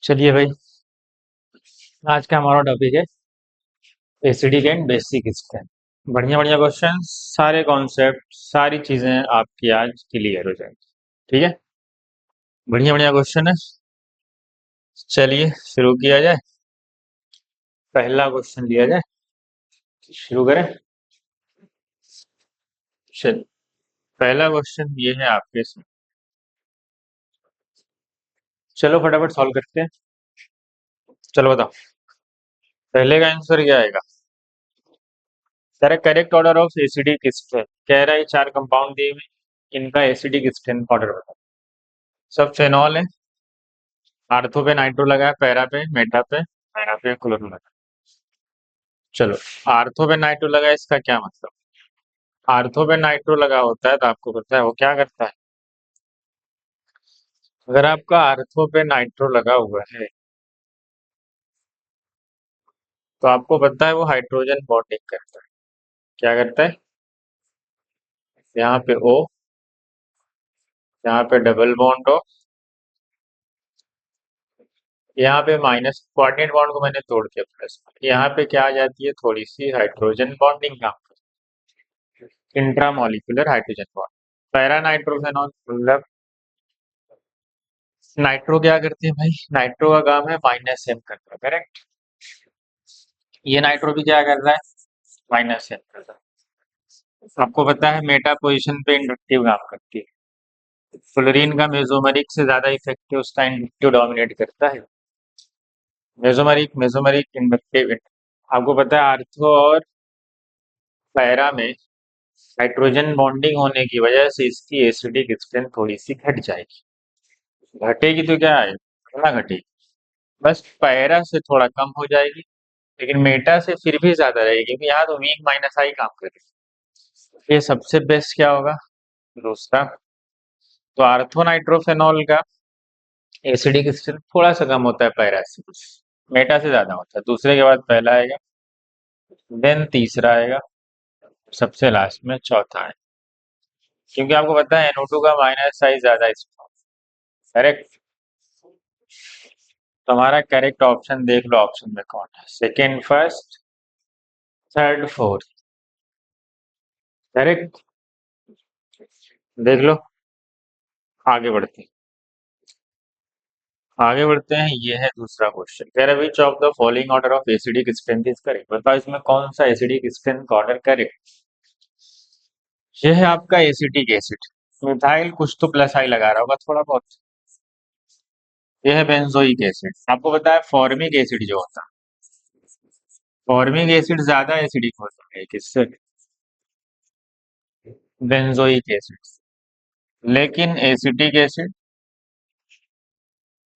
चलिए भाई, आज का हमारा टॉपिक है एसिडिक एंड बेसिक स्कैन। बढ़िया बढ़िया क्वेश्चन, सारे कॉन्सेप्ट, सारी चीजें आपकी आज क्लियर हो जाएंगी। ठीक है, बढ़िया बढ़िया क्वेश्चन है। चलिए शुरू किया जाए। पहला क्वेश्चन लिया जाए, शुरू करें। चल, पहला क्वेश्चन ये है आपके से। चलो फटाफट सॉल्व करते हैं। चलो बताओ, पहले का आंसर क्या आएगा? कह रहा correct order of acidic scan. कह रहा है चार कंपाउंड दिए हुए, इनका एसिडिक स्कैन ऑर्डर बताओ। सब फेनॉल है। आर्थो पे नाइट्रो लगा है, पैरा पे, मेटा पे, पैरा पे क्लोरो लगा है। चलो, आर्थो पे नाइट्रो लगा है, इसका क्या मतलब? आर्थो पे नाइट्रो लगा होता है तो आपको पता है वो क्या करता है। अगर आपका आर्थो पे नाइट्रो लगा हुआ है तो आपको पता है वो हाइड्रोजन बॉन्डिंग करता है। क्या करता है? यहाँ पे O, यहाँ पे डबल बॉन्ड O, यहाँ पे माइनस कोऑर्डिनेट बॉन्ड को मैंने तोड़ दिया प्लस। यहाँ पे क्या आ जाती है, थोड़ी सी हाइड्रोजन बॉन्डिंग काम करती है, इंट्रामॉलिक्यूलर हाइड्रोजन बॉन्ड। पैरा नाइट्रोफेनॉल मतलब नाइट्रो क्या करती है भाई? नाइट्रो का काम है माइनस एम करना, करेक्ट। ये नाइट्रो भी क्या कर रहा है? माइनस एम कर रहा है। आपको पता है मेटा पोजीशन पे इंडक्टिव काम करती है। फ्लोरीन का मेसोमेरिक से ज्यादा इफेक्टिव उसका इंडक्टिव डोमिनेट करता है। Mesomeric mesomeric inductive. आपको पता है आर्थो और पैरा में हाइड्रोजन बॉन्डिंग होने की वजह से इसकी एसिडिक स्ट्रेंथ थोड़ी सी घट जाएगी। घटेगी तो क्या है, थोड़ा घटेगी। बस पैरा से थोड़ा कम हो जाएगी, लेकिन मेटा से फिर भी ज्यादा रहेगी क्योंकि यहाँ तो वीक माइनस आई काम कर रही है। ये सबसे बेस्ट क्या होगा? दूसरा। तो आर्थोनाइट्रोफेनॉल का एसिडिक स्ट्रेंथ थोड़ा सा कम होता है पैरा से, मेटा से ज्यादा होता है। दूसरे के बाद पहला आएगा, देन तीसरा आएगा, सबसे लास्ट में चौथा है। क्योंकि आपको पता है NO2 का माइनस साइज ज्यादा है, करेक्ट। तो हमारा करेक्ट ऑप्शन देख लो, ऑप्शन में कौन है, second, first, third, fourth, correct. देख लो, आगे बढ़ते हैं। आगे बढ़ते हैं, ये है दूसरा क्वेश्चन। कह रहा है which of the following order of acidic strength is correct. बताओ इसमें कौन सा एसिडिक स्ट्रेंथ ऑर्डर करेक्ट। ये है आपका एसिटिक एसिड। मिथाइल कुछ तो प्लस आई लगा रहा होगा थोड़ा बहुत। ये है बेंजोइक एसिड। आपको पता है फॉर्मिक एसिड जो होता है, फॉर्मिक एसिड ज्यादा एसिडिक होता है किससे? Benzoic acid. लेकिन एसिटिक एसिड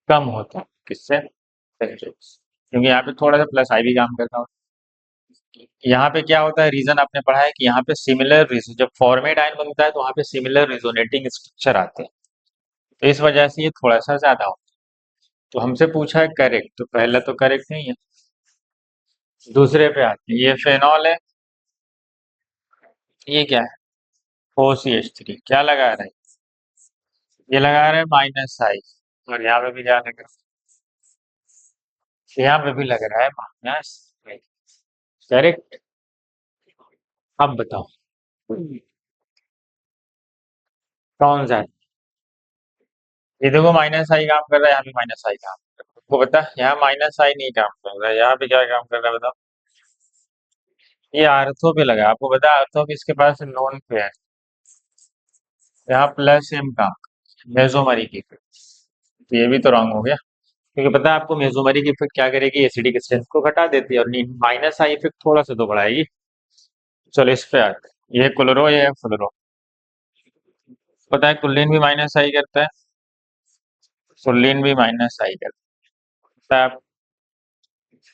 कम होता है किससे? बेंजोइक से। क्योंकि यहाँ पे थोड़ा सा प्लस आई भी काम करता है। यहाँ पे क्या होता है, रीजन आपने पढ़ा है कि यहाँ पे सिमिलर, जब फॉर्मेट आयन बनता है तो वहाँ पे सिमिलर रिजोनेटिंग स्ट्रक्चर आते हैं, तो इस वजह से ये थोड़ा सा ज्यादा होता है। तो हमसे पूछा है करेक्ट, तो पहला तो करेक्ट नहीं है। दूसरे पे आते हैं, ये फेनॉल है, ये क्या है? OCH3। क्या लगा रहा है? ये लगा रहा है माइनस आई। और यहाँ पे भी क्या लग रहा है? यहाँ पे भी लग रहा है माइनस। करेक्ट। अब बताओ कौन सा है? ये देखो माइनस आई काम कर रहा है, यहाँ पे माइनस आई काम कर रहा है। आपको पता है यहाँ माइनस आई नहीं काम कर रहा है, यहाँ पे क्या काम कर रहा है बताओ? ये आर्थो पे लगा है। आपको पता है आर्थो किसके पास नॉन पे है, यहाँ प्लस एम काम, मेसोमरी की इफेक्ट। तो ये भी तो रॉन्ग हो गया, क्योंकि पता है आपको मेसोमरी की इफेक्ट क्या करेगी, एसिडिक स्ट्रेंथ को घटा देती है, और माइनस आई इफेक्ट थोड़ा सा तो बढ़ाएगी। चलो इस पे आते हैं, ये क्लोरो, ये है फ्लोरो। पता है कुल्लीन भी माइनस आई करता है, कुल्लीन भी माइनस आई करता है। आप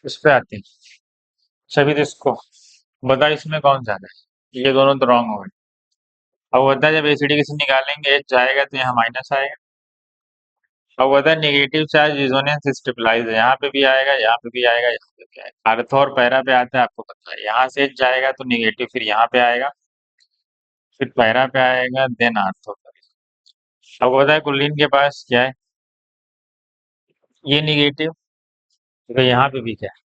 इस पे आते हैं, सभी तो इसको बता, इसमें कौन सा है? ये दोनों तो रॉन्ग हो गए। अब होता है जब एसिडिक एसिड निकालेंगे एच जाएगा तो यहाँ माइनस आएगा। अब होता है नेगेटिव चार्ज रिजोनेंस स्टेबलाइज है, यहाँ पे भी आएगा, यहाँ पे भी आएगा, यहाँ पे भी आएगा। अर्थ और पैरा पे आता है, आपको पता है यहाँ से एच जाएगा तो नेगेटिव फिर यहाँ पे आएगा, फिर पैरा पे आएगा, देन आर्थो पे। आपको पता है क्लोरीन के पास क्या है, ये निगेटिव, तो यहाँ पे भी क्या है,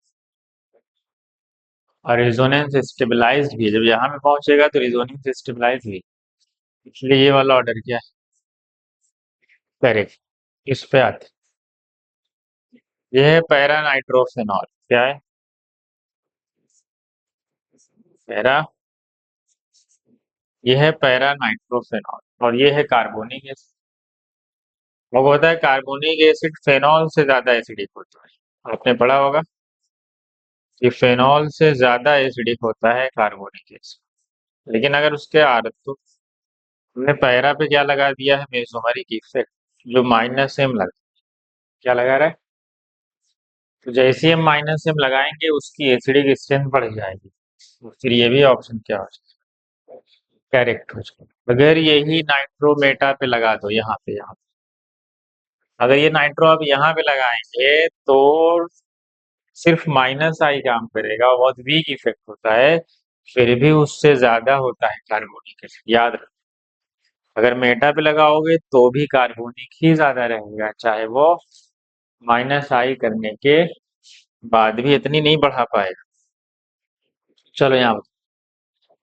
और रेजोनेंस स्टेबलाइज्ड भी है। जब यहाँ पे पहुंचेगा तो रेजोनेंस स्टेबलाइज भी, इसलिए ये वाला ऑर्डर क्या है, करेक्ट। इस पे आते, ये है पैरा नाइट्रोफेनॉल, क्या है, पैरा, ये है पैरा नाइट्रोफेनॉल, और ये है कार्बोनिक एसिड। आपको पता है कार्बोनिक एसिड फेनॉल से ज्यादा एसिडिक होता है, आपने पढ़ा होगा कि फेनॉल से ज्यादा एसिडिक होता है कार्बोनिक एसिड। लेकिन अगर उसके आरतो, हमने पैरा पे क्या लगा दिया है, मेसोमरिक इफेक्ट, जो माइनस एम लगा, क्या लगा रहा है, तो जैसे ही हम माइनस एम लगाएंगे उसकी एसिडिक स्ट्रेंथ बढ़ जाएगी, तो फिर ये भी ऑप्शन क्या हो जाएगा, करेक्ट हो जाएगा। अगर यही नाइट्रोमेटा पे लगा दो, यहाँ पे अगर ये नाइट्रो आप यहाँ पे लगाएंगे तो सिर्फ माइनस आई काम करेगा, और बहुत वीक इफेक्ट होता है, फिर भी उससे ज्यादा होता है कार्बोनिक एसिड, याद रखो। अगर मेटा पे लगाओगे तो भी कार्बोनिक ही ज्यादा रहेगा, चाहे वो माइनस आई करने के बाद भी इतनी नहीं बढ़ा पाएगा। चलो यहाँ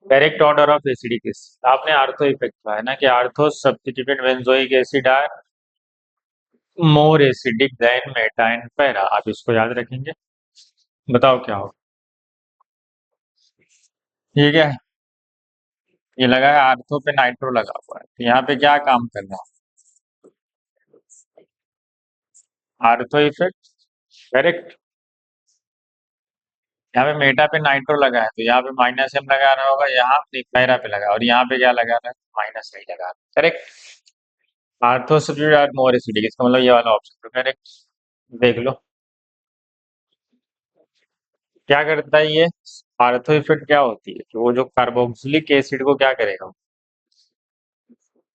direct order of acidic acid, आपने आर्थो इफेक्ट पाया ना कि ortho substituted benzoic acid are more acidic than meta and para, आप इसको याद रखेंगे। बताओ क्या होगा, ठीक है। ये लगा है आर्थो पे नाइट्रो लगा हुआ है, तो यहाँ पे क्या काम कर रहा है, आर्थो इफेक्ट, करेक्ट। यहाँ पे मेटा पे नाइट्रो लगा है, तो यहाँ पे माइनस एम लगा रहा होगा, यहाँ पे पैरा पे लगा, और यहाँ पे क्या लगा रहा है, माइनस नहीं लगा रहा, correct. Ortho substitute are more acidic, इसका मतलब ये वाला ऑप्शन तो करेक्ट। देख लो क्या करता है ये, आर्थो इफेक्ट क्या होती है कि वो जो कार्बोक्सिलिक एसिड को क्या करेगा,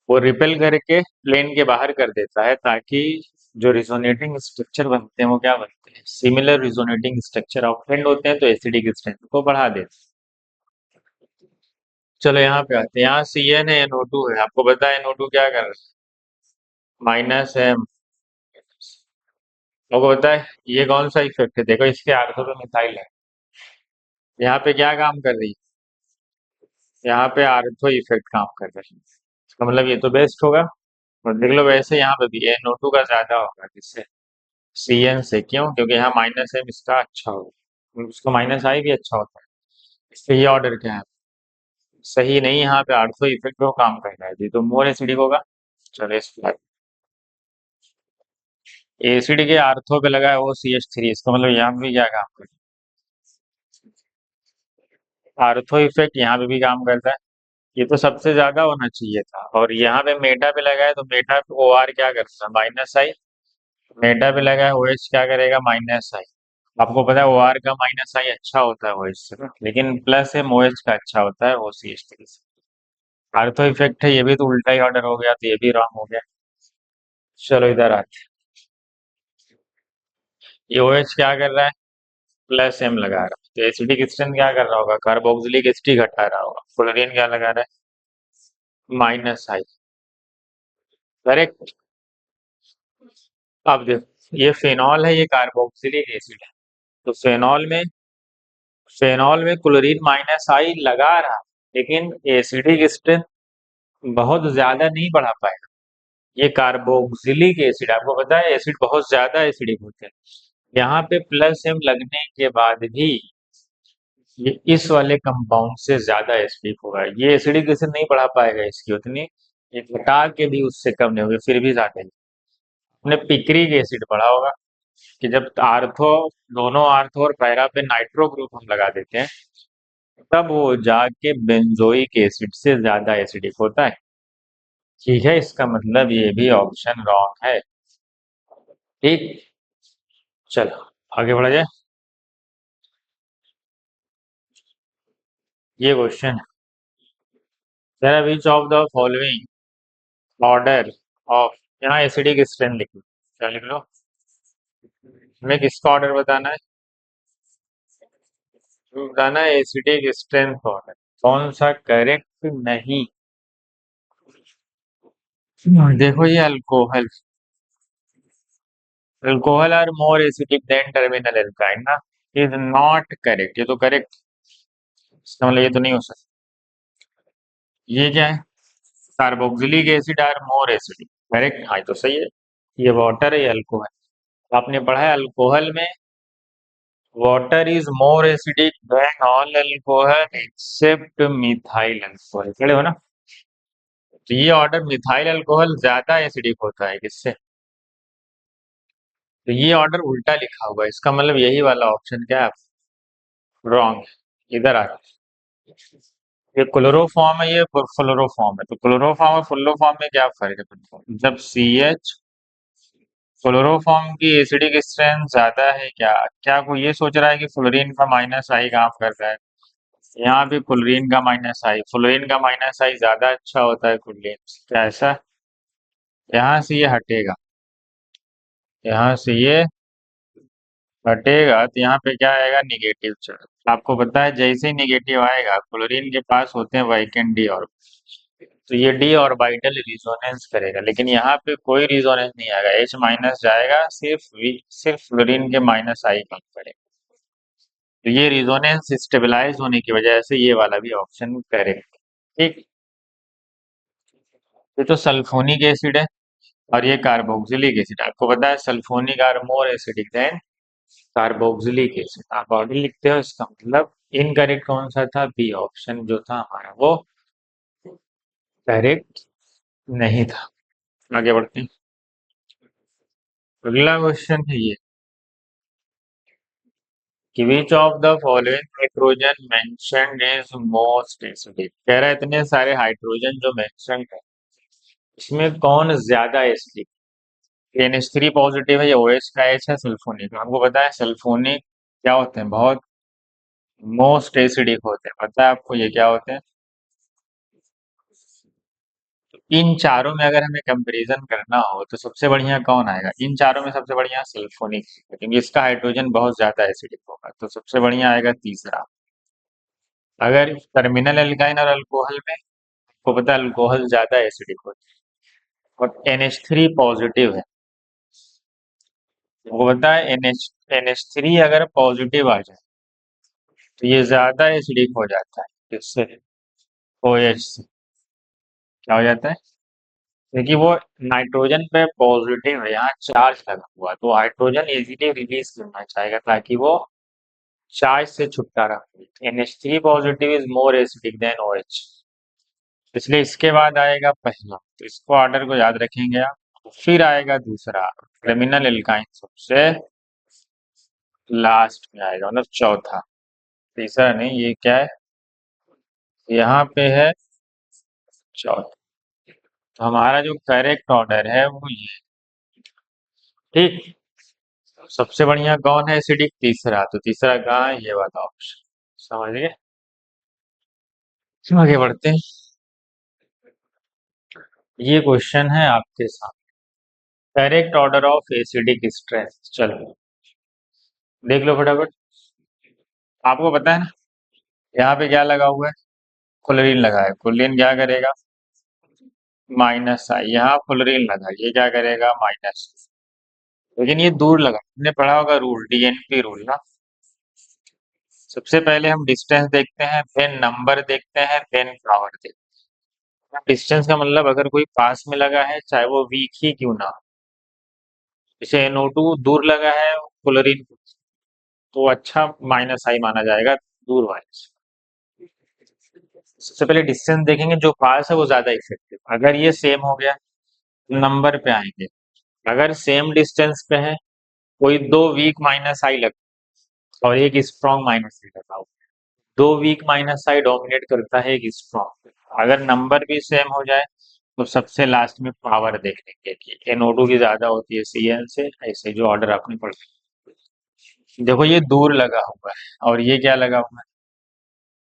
वो रिपेल करके प्लेन के बाहर कर देता है, ताकि जो रिजोनेटिंग स्ट्रक्चर बनते हैं वो क्या बनते हैं, similar resonating structure of friend होते हैं, तो एसिडिक स्ट्रेंथ को बढ़ा देते हैं। चलो यहाँ पे आते हैं, यहाँ सी एन है, NO2 है, आपको पता है NO2 क्या कर रहा है, माइनस एम। आपको पता है ये कौन सा इफेक्ट है, देखो इसके आर्थो पे मिथाइल है, यहाँ पे क्या काम कर रही है, यहाँ पे आर्थो इफेक्ट काम कर रही है, इसका मतलब ये तो बेस्ट होगा। और देख लो वैसे यहाँ पे भी NO2 का ज्यादा होगा, जिससे CN से, क्यों, क्योंकि यहाँ माइनस एम इसका अच्छा होगा, उसको माइनस आई भी अच्छा होता है, इसलिए ये ऑर्डर क्या है, सही नहीं, यहाँ पे आर्थो इफेक्ट को काम कर रहा है जी, तो मोर एसिडिक होगा। चलो इस एसिड के आर्थो पे लगा है OCH3, इसका मतलब यहाँ पे भी क्या काम कर रहा है, आर्थो इफेक्ट यहाँ पे भी काम करता है, ये तो सबसे ज्यादा होना चाहिए था, और यहाँ पे मेटा पे लगा है, तो मेटा पे OR क्या करता है, माइनस आई, मेटा पे लगा है OH क्या करेगा, माइनस आई। आपको पता है OR का माइनस आई अच्छा होता है OH से ना, लेकिन प्लस एम OH का अच्छा होता है OCH3 से। आर्थो इफेक्ट है, ये भी तो उल्टा ही ऑर्डर हो गया, तो ये भी रॉन्ग हो गया। चलो इधर आते हैं। ये OH क्या कर रहा है, प्लस एम लगा रहा है, तो एसिडिक स्ट्रेंथ क्या कर रहा होगा, कार्बोक्सिलिक एसिड घटा रहा होगा, क्लोरीन क्या लगा रहा है, माइनस आई, करेक्ट। अब देखो ये फेनॉल है, ये कार्बोक्सिलिक एसिड है, तो फेनॉल में क्लोरीन माइनस आई लगा रहा है, लेकिन एसिडिक स्ट्रेंथ बहुत ज्यादा नहीं बढ़ा पाएगा। ये कार्बोक्सिलिक एसिड, आपको पता है एसिड बहुत ज्यादा एसिडिक होते हैं, यहाँ पे प्लस एम लगने के बाद भी ये इस वाले कंपाउंड से ज्यादा एसिडिक होगा, ये एसिडिक एसिड नहीं बढ़ा पाएगा इसकी उतनी, ये घटा के भी उससे कम नहीं होगी, फिर भी ज्यादा ही। अपने पिक्रिक एसिड बढ़ा होगा कि जब आर्थो, दोनों आर्थो और पैरा पे नाइट्रो ग्रुप हम लगा देते हैं, तब वो जाके बेंजोइक एसिड से ज्यादा एसिडिक होता है। ठीक है, इसका मतलब ये भी ऑप्शन रॉन्ग है, ठीक। चलो आगे बढ़ा जाए, ये क्वेश्चन है, which of the following order of, यहाँ एसिडिक स्ट्रेंथ लिख लो, क्या लिख लो, हमें किसका ऑर्डर बताना है, बताना है एसिडिक स्ट्रेंथ ऑर्डर, कौन सा करेक्ट नहीं, देखो ये alcohol alcohol are more acidic than terminal alkyne ना, इज नॉट करेक्ट। ये तो करेक्ट, इसका मतलब ये तो नहीं हो सकता। ये क्या है? Carboxylic acid are more acidic. Correct, हाँ ये तो सही है। ये वाटर है, ये अल्कोहल। आपने पढ़ा है अल्कोहल में water is more acidic than all alcohol except methyl alcohol. खड़े हो ना? तो ये ऑर्डर मिथाइल अल्कोहल ज्यादा एसिडिक होता है किससे? तो ये ऑर्डर उल्टा लिखा हुआ है, इसका मतलब यही वाला ऑप्शन क्या है? रॉन्ग। इधर आ। ये क्लोरोफॉर्म है, ये फ्लोरोफॉर्म है। तो क्लोरोफॉर्म और फ्लोरोफॉर्म में क्या फर्क है? जब सी एच फ्लोरोफॉर्म की एसिडिक स्ट्रेंथ ज्यादा है, क्या क्या कोई ये सोच रहा है कि फ्लोरीन का माइनस आई काम कर रहा है? यहाँ भी क्लोरीन का माइनस आई, फ्लोरीन का माइनस आई ज्यादा अच्छा होता है क्लोरीन से। क्या ऐसा? यहाँ से ये हटेगा, यहाँ से ये हटेगा तो यहाँ पे क्या आएगा? Negative charge. आपको पता है जैसे ही निगेटिव आएगा क्लोरीन के पास होते हैं वैकेंट डी ऑर्बिटल, तो ये डी ऑर्बिटल रिजोनेंस करेगा, लेकिन यहाँ पे कोई रिजोनेंस नहीं आएगा। H माइनस जाएगा, सिर्फ फ्लोरीन के माइनस आई कम करेगा। तो ये रिजोनेंस स्टेबलाइज होने की वजह से ये वाला भी ऑप्शन करेक्ट। ठीक। ये तो सल्फोनिक एसिड है और ये कार्बोक्सिलिक एसिड। आपको पता है sulphonic are more acidic than carboxylic acid. आप ऑर्डर लिखते हो, इसका मतलब इनकरेक्ट कौन सा था? बी ऑप्शन जो था हमारा वो करेक्ट नहीं था। आगे बढ़ते हैं। अगला क्वेश्चन है ये कि which of the following hydrogen mentioned is most acidic. कह रहा है इतने सारे हाइड्रोजन जो मेंशन है इसमें कौन ज्यादा एसिडिक? NH3 पॉजिटिव है, ये OH का H है, सल्फोनिक। आपको पता है सल्फोनिक क्या होते हैं? बहुत मोस्ट एसिडिक होते हैं। पता है आपको ये क्या होते हैं? इन चारों में अगर हमें कंपैरिजन करना हो तो सबसे बढ़िया कौन आएगा? इन चारों में सबसे बढ़िया सल्फोनिक, क्योंकि इसका हाइड्रोजन बहुत ज्यादा एसिडिक होगा, तो सबसे बढ़िया आएगा तीसरा। अगर टर्मिनल एल्काइन और अल्कोहल में, आपको पता है अल्कोहल ज्यादा एसिडिक होता है और NH3 पॉजिटिव है। वो पता है NH3 अगर पॉजिटिव आ जाए तो ये ज्यादा एसिडिक हो जाता है। इससे OH से क्या हो जाता है? क्योंकि वो नाइट्रोजन पे पॉजिटिव है, यहाँ चार्ज लगा हुआ, तो हाइड्रोजन इजीली रिलीज करना चाहेगा ताकि वो चार्ज से छुटकारा पाए। NH3 positive is more acidic then OH, इसलिए इसके बाद आएगा पहला, तो इसको ऑर्डर को याद रखेंगे आप। फिर आएगा दूसरा टर्मिनल एल्काइन, सबसे लास्ट में आएगा, मतलब चौथा। तीसरा नहीं, ये क्या है? यहाँ पे है चौथा। तो हमारा जो करेक्ट ऑर्डर है वो ये। ठीक। सबसे बढ़िया कौन है एसिडिक? तीसरा। तो तीसरा कहाँ है? ये वाला ऑप्शन। समझ गए? आगे बढ़ते हैं। ये क्वेश्चन है आपके साथ, correct order of acidic strength. चलो देख लो फटाफट। आपको पता है ना यहाँ पे क्या लगा हुआ है? क्लोरीन लगा है। क्लोरीन क्या करेगा? माइनस आई। यहाँ क्लोरीन लगा, ये क्या करेगा? माइनस। लेकिन ये दूर लगा, हमने पढ़ा होगा रूल, DNP रूल ना। सबसे पहले हम डिस्टेंस देखते हैं, फिर नंबर देखते हैं, फिर पावर देखते हैं। डिस्टेंस का मतलब अगर कोई पास में लगा है चाहे वो वीक ही क्यों ना हो। जैसे NO2 दूर लगा है क्लोरीन, तो अच्छा माइनस आई माना जाएगा दूर वाले से। सबसे पहले डिस्टेंस देखेंगे, जो पास है वो ज्यादा इफेक्टिव। अगर ये सेम हो गया नंबर पे आएंगे। अगर सेम डिस्टेंस पे है, कोई दो वीक माइनस आई लगा और एक स्ट्रॉन्ग माइनस आई लगा, दो वीक माइनस आई डोमिनेट करता है एक स्ट्रॉन्ग। अगर नंबर भी सेम हो जाए तो सबसे लास्ट में पावर देख लेंगे कि NO2 की ज्यादा होती है Cl से। ऐसे जो ऑर्डर आपने पढ़ा, देखो ये दूर लगा हुआ है और ये क्या लगा हुआ है?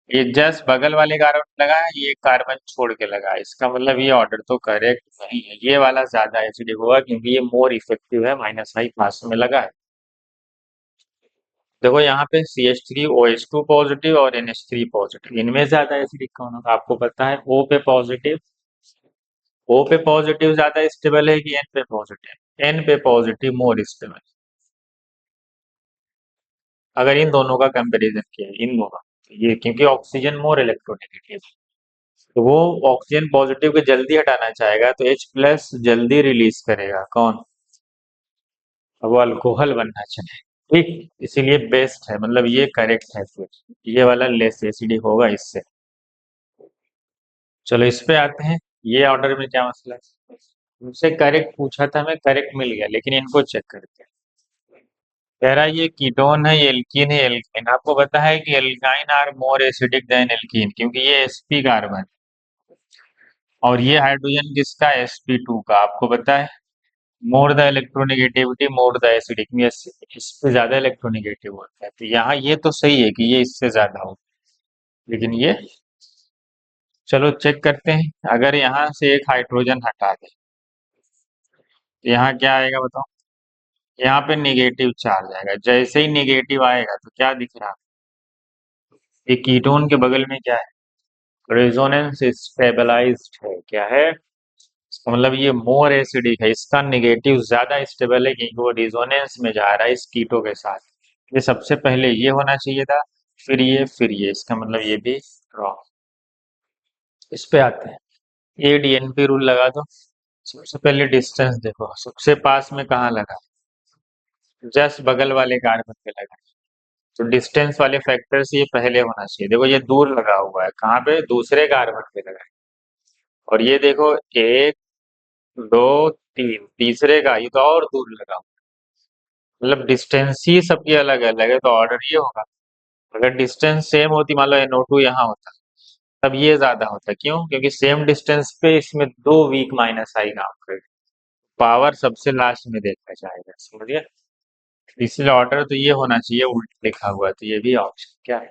ये जस्ट बगल वाले कार्बन लगा है, ये कार्बन छोड़ के लगा है। इसका मतलब ये ऑर्डर तो करेक्ट नहीं है, ये वाला ज्यादा एसिडिक होगा क्योंकि ये मोर इफेक्टिव है, माइनस आई पास में लगा है। देखो यहाँ पे CH3 OH2 पॉजिटिव और NH3 पॉजिटिव, इनमें ज्यादा एसिडिक कौन होगा? आपको पता है O पे पॉजिटिव O पे पॉजिटिव ज्यादा स्टेबल है कि N पे पॉजिटिव? N पे पॉजिटिव मोर स्टेबल। अगर इन दोनों का कंपैरिजन किया, इन दोनों तो ये, क्योंकि ऑक्सीजन मोर इलेक्ट्रोनेगेटिव, तो वो ऑक्सीजन पॉजिटिव को जल्दी हटाना चाहेगा, तो H प्लस जल्दी रिलीज करेगा कौन? अब वो अल्कोहल बनना चाहिए। ठीक, इसीलिए बेस्ट है, मतलब ये करेक्ट है, फिर ये वाला लेस एसिडिक होगा इससे। चलो इस पे आते हैं, ये ऑर्डर में क्या मसला है? मुझसे करेक्ट पूछा था, मैं करेक्ट मिल गया, लेकिन इनको चेक करते हैं। कह रहा है ये कीटोन है, ये एल्कीन है, एल्कीन आपको पता है कि alkyne are more acidic than alkene, क्योंकि ये sp कार्बन, और ये हाइड्रोजन किसका? sp2 का, आपको पता है। More the electronegativity more the acidic, इस पे ज्यादा इलेक्ट्रोनेगेटिव होता है, तो यहाँ ये तो सही है कि ये इससे ज्यादा हो, लेकिन ये, चलो चेक करते हैं। अगर यहाँ से एक हाइड्रोजन हटा दे, तो यहाँ क्या आएगा बताओ? यहाँ पे निगेटिव चार्ज आएगा, जैसे ही निगेटिव आएगा तो क्या दिख रहा है? ये कीटोन के बगल में क्या है? रेजोनेंस स्टेबलाइज्ड है, क्या है? इसका मतलब ये मोर एसिडिक है, इसका निगेटिव ज्यादा स्टेबल है, क्योंकि वो रेजोनेंस में जा रहा है इस कीटो के साथ। ये सबसे पहले ये होना चाहिए था, फिर ये, फिर ये, इसका मतलब ये भी रॉन्ग। इस पे आते हैं, ये डीएनपी रूल लगा दो। सबसे पहले डिस्टेंस देखो, सबसे पास में कहाँ लगा? जस्ट बगल वाले कार्बन पे लगा, तो डिस्टेंस वाले फैक्टर से ये पहले होना चाहिए। देखो ये दूर लगा हुआ है, कहाँ पे? दूसरे कार्बन पे लगा है। और ये देखो, एक, दो, तीन, तीसरे का ये तो और दूर लगा हुआ है। मतलब डिस्टेंस ही सबकी अलग अलग है, तो ऑर्डर ये होगा। अगर डिस्टेंस सेम होती, मान लो NO2 यहाँ होता, तब ये ज्यादा होता। क्यों? क्योंकि सेम डिस्टेंस पे इसमें दो वीक माइनस आई काम करेगा, पावर सबसे लास्ट में देखा जाएगा, समझिए। इसलिए ऑर्डर तो ये होना चाहिए, उल्ट लिखा हुआ, तो ये भी ऑप्शन क्या है?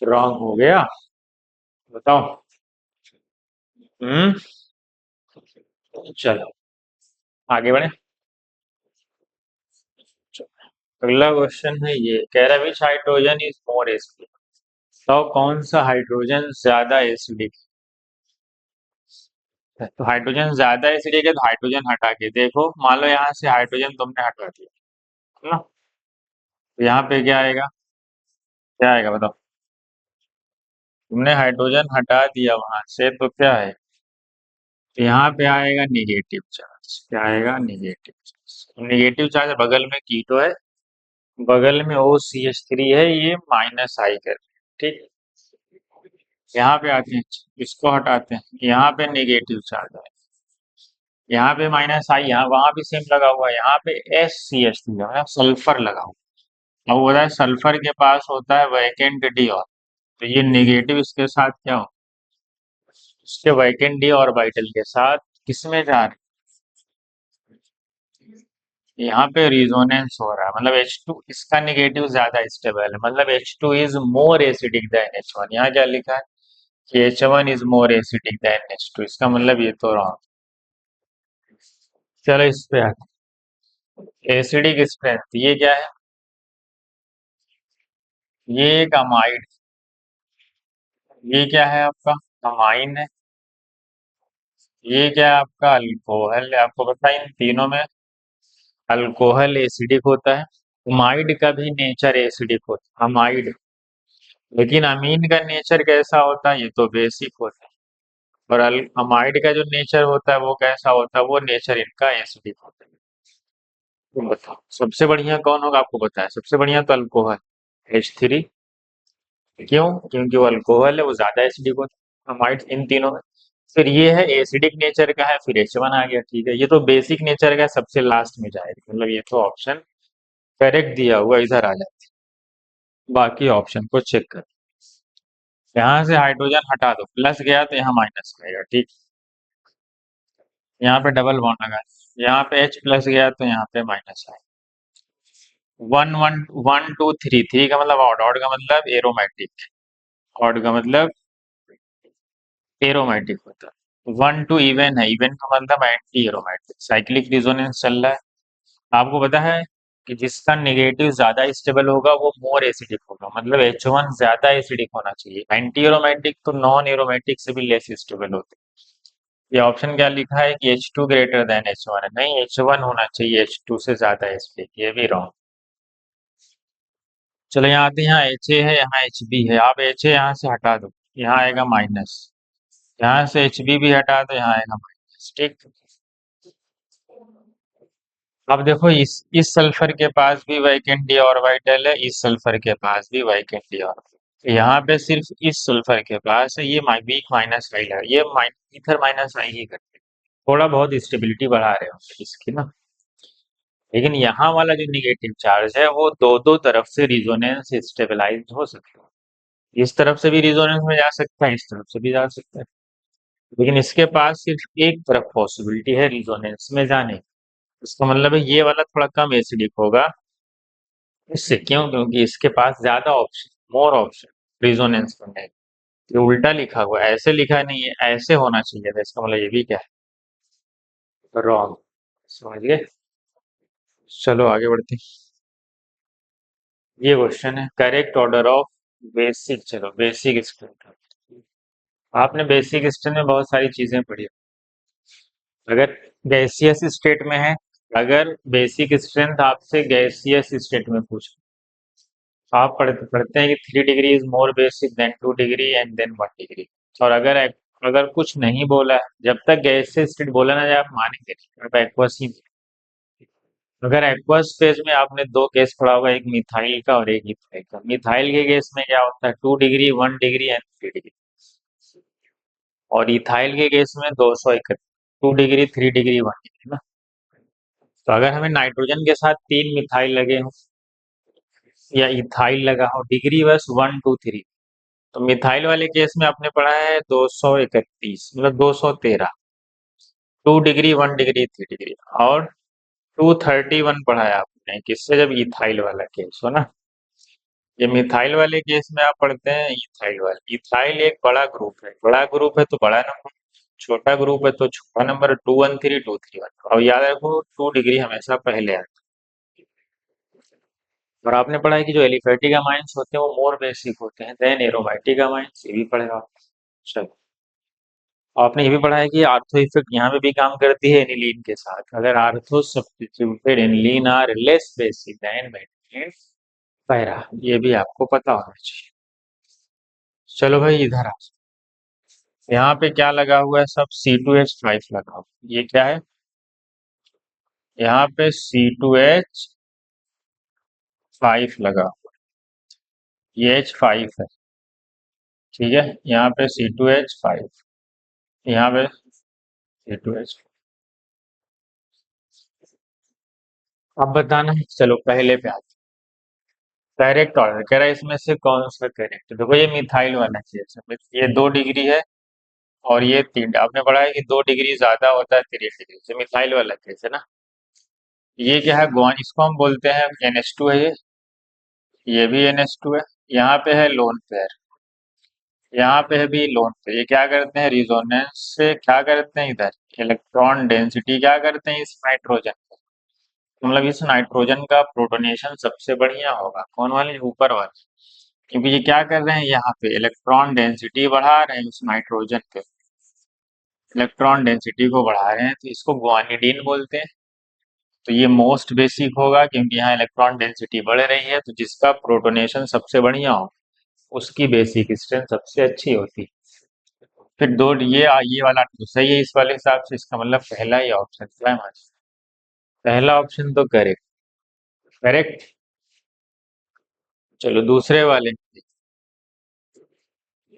रॉन्ग हो गया, बताओ। हम्म, चलो आगे बढ़े। अगला क्वेश्चन है, ये कह रहा है विच हाइड्रोजन इज मोर एसिडिक, तो कौन सा हाइड्रोजन ज्यादा एसिडिक है? तो हाइड्रोजन ज्यादा एसिडिक है, तो हाइड्रोजन हटा के देखो, मान लो यहाँ से हाइड्रोजन तुमने हटा दिया, है ना? तो यहाँ पे क्या आएगा? क्या आएगा बताओ? तुमने हाइड्रोजन हटा दिया वहां से, तो क्या है? तो यहाँ पे आएगा निगेटिव चार्ज, क्या आएगा? Negative charge. निगेटिव चार्ज बगल में कीटो है, बगल में OCH3 है, ये माइनस आई कर, ठीक। यहाँ पे आते हैं, इसको हटाते हैं, यहाँ पे नेगेटिव चार्ज है, यहाँ पे माइनस आई, यहाँ वहां भी सेम लगा हुआ है, यहाँ पे SCH3 है, सल्फर लगा हुआ। अब बोला है सल्फर के पास होता है वैकेंट डी, और तो ये नेगेटिव इसके साथ क्या हो? इसके वैकेंट डी ऑर्बिटल के साथ किसमें जा रहे? यहाँ पे रिजोनेंस हो रहा है, मतलब H2 इसका नेगेटिव ज्यादा स्टेबल है, मतलब H2 is more acidic then H1। यहाँ क्या लिखा है कि H1 is more acidic then H2, इसका मतलब ये तो रॉन्ग। चलो इस पे आते हैं, एसिडिक स्ट्रेंथ ये क्या है? ये एक अमाइड, ये क्या है आपका? अमाइन है। ये क्या है आपका? अल्कोहल है। आपको पता है इन तीनों में अल्कोहल एसिडिक होता है, अमाइड का भी नेचर एसिडिक होता है, अमाइड। लेकिन अमीन का नेचर कैसा होता है? ये तो बेसिक होता है। और अमाइड का जो नेचर होता है वो कैसा होता है? वो नेचर इनका एसिडिक होता है। तुम बताओ सबसे बढ़िया कौन होगा? आपको पता है सबसे बढ़िया तो अल्कोहल, H3। क्यों? क्योंकि वो अल्कोहल है, वो ज्यादा एसिडिक होता है अमाइड इन तीनों में। फिर ये है एसिडिक नेचर का है, फिर H1 आ गया, ठीक है। ये तो बेसिक नेचर का है, सबसे लास्ट में जाएगा, मतलब ये तो ऑप्शन करेक्ट दिया हुआ इधर आ जाता है। बाकी ऑप्शन को चेक कर, यहाँ से हाइड्रोजन हटा दो, प्लस गया तो यहाँ माइनस आएगा, ठीक। यहाँ पे डबल बॉन्ड लगा, यहाँ पे H प्लस गया तो यहाँ पे माइनस आएगा। One one, one two three, three का मतलब ऑड, ऑड का मतलब एरोमेटिक, ऑड का मतलब एरोमेटिक होता है। वन टू इवन है, इवन का मतलब एंटी एरोमेटिक, साइक्लिक रिजोनेंस चल रहा है। आपको पता है कि जिसका नेगेटिव ज्यादा स्टेबल होगा वो मोर एसिडिक होगा, मतलब H1 ज्यादा एसिडिक होना चाहिए। एंटी एरोमेटिक तो नॉन एरोमेटिक से भी लेस स्टेबल होते हैं। ये ऑप्शन क्या लिखा है कि H2 ग्रेटर देन H1 है, नहीं H1 होना चाहिए, H2 से ज्यादा है इसलिए, ये भी रॉन्ग। चलो यहाँ आते हैं, यहाँ HA है, यहाँ HB है, आप HA यहाँ से हटा दो, यहाँ आएगा माइनस, यहाँ से HB भी हटा दो, यहाँ आएगा माइनस, ठीक। अब देखो इस सल्फर के पास भी वैकेंट डी ऑर्बिटल है, इस सल्फर के पास भी वैकेंट डी ऑर्बिटल, यहाँ पे सिर्फ इस सल्फर के पास है, ये वीक माइनस आई है, ये ईथर माइनस आई ही करते हैं। थोड़ा बहुत स्टेबिलिटी बढ़ा रहे होंगे इसकी ना, लेकिन यहाँ वाला जो निगेटिव चार्ज है वो दो दो तरफ से रिजोनेंस स्टेबलाइज हो सकता है, इस तरफ से भी रिजोनेंस में जा सकता है, इस तरफ से भी जा सकता है, लेकिन इसके पास सिर्फ एक तरफ पॉसिबिलिटी है रिजोनेंस में जाने की। इसका मतलब है ये वाला थोड़ा कम एसिडिक होगा, इससे क्यों, क्योंकि इसके पास ज्यादा ऑप्शन, मोर ऑप्शन रिजोनेंस करने के। ये उल्टा लिखा हुआ है, ऐसे लिखा नहीं है, ऐसे होना चाहिए था, इसका मतलब ये भी क्या है, रॉन्ग। समझ गए। चलो आगे बढ़ते हैं। ये क्वेश्चन है करेक्ट ऑर्डर ऑफ बेसिक, चलो बेसिक स्ट्रेंथ। आपने बेसिक स्ट्रेंथ में बहुत सारी चीजें पढ़ी, अगर गैसियस स्टेट में है, अगर बेसिक स्ट्रेंथ आपसे गैसियस स्टेट में पूछ, आप पढ़ते हैं कि 3 degree is more basic than 2 degree and then 1 degree, और अगर कुछ नहीं बोला है, जब तक गैसियस स्टेट बोला ना जाए आप मानेंगे नहीं, आप एक्वस ही। अगर एक्वस फेज में आपने दो केस पढ़ा होगा, एक मिथाइल का और एक इथाइल का, मिथाइल के केस में क्या होता है 2 डिग्री 1 डिग्री एंड 3 डिग्री, और इथाइल के केस में 231, 2 डिग्री 3 डिग्री 1 डिग्री ना। तो अगर हमें नाइट्रोजन के साथ 3 मिथाइल लगे हों या इथाइल लगा हो, डिग्री बस 1 2 3, तो मिथाइल वाले केस में आपने पढ़ा है 231, मतलब 213, 2 डिग्री 1 डिग्री 3 डिग्री, और 231 पढ़ा है आपने किससे, जब इथाइल वाला केस हो ना। ये मिथाइल वाले केस में आप पढ़ते हैं इथाइल वाले, इथाइल एक बड़ा ग्रुप है, बड़ा ग्रुप है तो बड़ा नंबर, छोटा ग्रुप है तो छोटा नंबर, 213 231, और याद रखो 2 डिग्री हमेशा पहले आता है। और आपने पढ़ा है कि जो एलिफेटिक अमाइंस होते हैं वो मोर बेसिक होते हैं देन एरोमेटिक अमाइंस, ये भी पढ़ेगा। चलो, आपने ये भी पढ़ा है कि आर्थो इफेक्ट यहाँ पे भी काम करती है एनिलीन के साथ, अगर ortho substituted aniline are less basic than methionine para, ये भी आपको पता होना चाहिए। चलो भाई इधर आ, यहाँ पे क्या लगा हुआ है, सब C2H5 लगा हुआ है, ये क्या है, यहाँ पे C2H5 लगा हुआ है, ये H5 है, ठीक है, यहाँ पे C2H5, यहाँ पे C2H, अब बताना है, चलो पहले पे आते, करेक्ट ऑर्डर कह रहा है इसमें से कौन सा करेक्ट, देखो ये मिथाइल वाला केस है, ये 2 डिग्री है और ये 3, आपने पढ़ा है कि 2 डिग्री ज्यादा होता है 3 डिग्री से, मिथाइल वाला केस है ना। ये क्या है, गुआन, इसको हम बोलते हैं NH2 है, ये भी NH2 है, यहाँ पे है लोन पेयर, यहाँ पे है भी लोन पेयर, ये क्या करते हैं रिजोनेंस से, क्या करते हैं इधर इलेक्ट्रॉन डेंसिटी क्या करते हैं इस नाइट्रोजन, मतलब इस नाइट्रोजन का प्रोटोनेशन सबसे बढ़िया होगा, कौन वाले, ऊपर वाले, क्योंकि ये क्या कर रहे हैं यहाँ पे इलेक्ट्रॉन डेंसिटी बढ़ा रहे हैं उस नाइट्रोजन पे, इलेक्ट्रॉन डेंसिटी को बढ़ा रहे हैं, तो इसको गुआनिडीन बोलते हैं। तो ये मोस्ट बेसिक होगा क्योंकि यहाँ इलेक्ट्रॉन डेंसिटी बढ़ रही है, तो जिसका प्रोटोनेशन सबसे बढ़िया हो उसकी बेसिक स्ट्रेंथ सबसे अच्छी होती है। फिर दो ये वाला तो सही है इस वाले हिसाब से, इसका मतलब पहला ही ऑप्शन क्या है हमारा, पहला ऑप्शन तो करेक्ट, करेक्ट। चलो दूसरे वाले,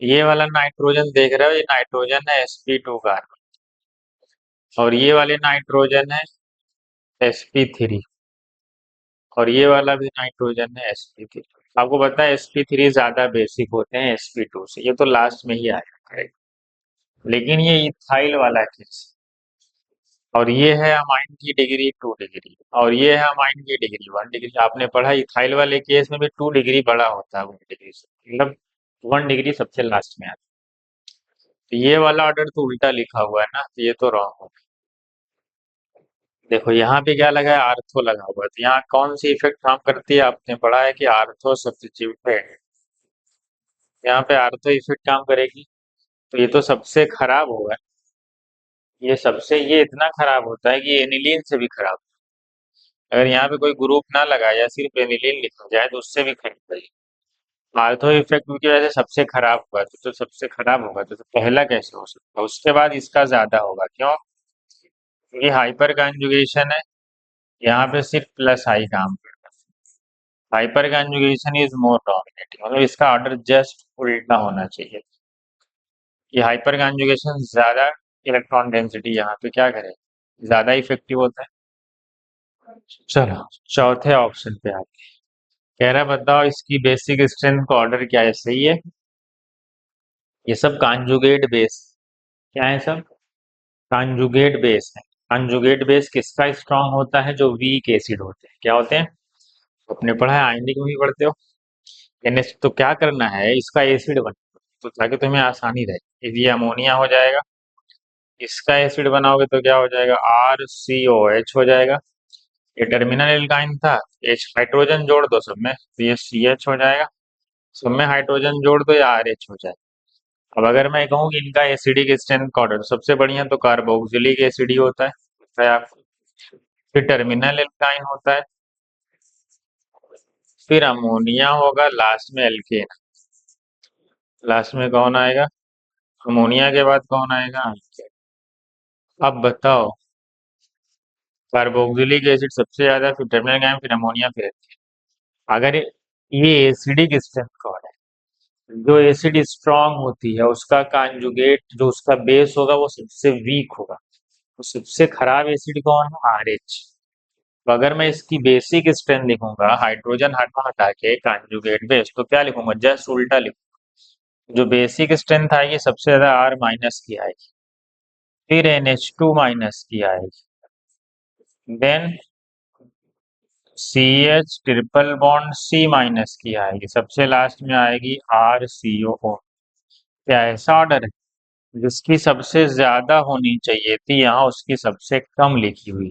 ये वाला नाइट्रोजन देख रहे हो, ये नाइट्रोजन है sp2 कार्बन, और ये वाले नाइट्रोजन है sp3, और ये वाला भी नाइट्रोजन है sp3। आपको पता है sp3 ज्यादा बेसिक होते हैं sp2 से, ये तो लास्ट में ही आएगा करेक्ट, लेकिन ये इथाइल वाला केस, और ये है अमाइन की डिग्री 2 डिग्री, और ये है अमाइन की डिग्री 1 डिग्री, आपने पढ़ा इथाइल वाले केस में भी 2 डिग्री बड़ा होता है 1 डिग्री से, मतलब 1 डिग्री सबसे लास्ट में आता है। तो ये वाला ऑर्डर तो उल्टा लिखा हुआ है ना, तो ये तो रॉन्ग हो। देखो यहाँ पे क्या लगा है, आर्थो लगा हुआ है, तो यहाँ कौन सी इफेक्ट काम करती है, आपने पढ़ा है कि आर्थो सब्स्टिट्यूटेड, यहाँ पे आर्थो इफेक्ट काम करेगी, तो ये तो सबसे खराब होगा। ये इतना खराब होता है कि एनिलीन से भी खराब। अगर यहाँ पे कोई ग्रुप ना लगाया या सिर्फ एनिलीन लिखा जाए तो उससे भी खराब है। आर्थो इफेक्ट की वजह से सबसे खराब हुआ तो सबसे खराब होगा तो पहला कैसे हो सकता है, उसके बाद इसका ज्यादा होगा क्यों? क्योंकि हाइपर कंजुगेशन है, यहाँ पे सिर्फ प्लस आई काम करता है। Hyper conjugation is more dominating, मतलब इसका ऑर्डर जस्ट उल्टा होना चाहिए। ये हाइपर कंजुगेशन ज्यादा इलेक्ट्रॉन डेंसिटी यहाँ पे क्या करे, ज्यादा इफेक्टिव होता है। चलो चौथे ऑप्शन पे आते हैं। कह रहा है बताओ इसकी बेसिक स्ट्रेंथ का ऑर्डर क्या है, सही है। ये सब कांजुगेट बेस, क्या है सब, कांजुगेट बेस है। कांजुगेट बेस किसका स्ट्रांग होता है, जो वीक एसिड होते हैं, क्या होते हैं, अपने पढ़ा है आयनिक में भी पढ़ते हो। यानी तो क्या करना है, इसका एसिड बना तो ताकि तुम्हें आसानी रहे। यदि ये अमोनिया हो जाएगा, इसका एसिड बनाओगे तो क्या हो जाएगा, RCOH हो जाएगा। ये टर्मिनल एल्काइन था, H हाइड्रोजन जोड़ दो सब में तो ये CH हो जाएगा। सब में हाइड्रोजन जोड़ दो या RH हो जाएगा। अब अगर मैं कहूँ कि इनका एसिडिक स्ट्रेंथ का ऑर्डर, सबसे बढ़िया तो कार्बोक्सिलिक एसिड ही होता है, पता है आपको। फिर टर्मिनल एल्काइन होता है, फिर अमोनिया होगा, लास्ट में एल्केन। लास्ट में कौन आएगा, अमोनिया के बाद कौन आएगा, अल्केन। अब बताओ, कार्बोक्सिलिक एसिड सबसे ज्यादा, फिर टर्मिनल एल्काइन, फिर अमोनिया, फिर एल्केन। अगर ये एसिडिक स्ट्रेंथ का ऑर्डर है, जो एसिड स्ट्रांग होती है उसका कांजुगेट जो उसका बेस होगा वो सबसे वीक होगा। तो सबसे खराब एसिड कौन है, RH। तो अगर मैं इसकी बेसिक स्ट्रेंथ लिखूंगा, हाइड्रोजन हटा हटा के कांजुगेट बेस, तो क्या लिखूंगा, जस्ट उल्टा लिखूंगा। जो बेसिक स्ट्रेंथ आएगी सबसे ज्यादा R माइनस की आएगी, फिर NH2 माइनस की आएगी, then CH triple bond C minus की आएगी, सबसे लास्ट में आएगी RCOO। क्या ऐसा ऑर्डर है, जिसकी सबसे ज्यादा होनी चाहिए थी यहाँ उसकी सबसे कम लिखी हुई,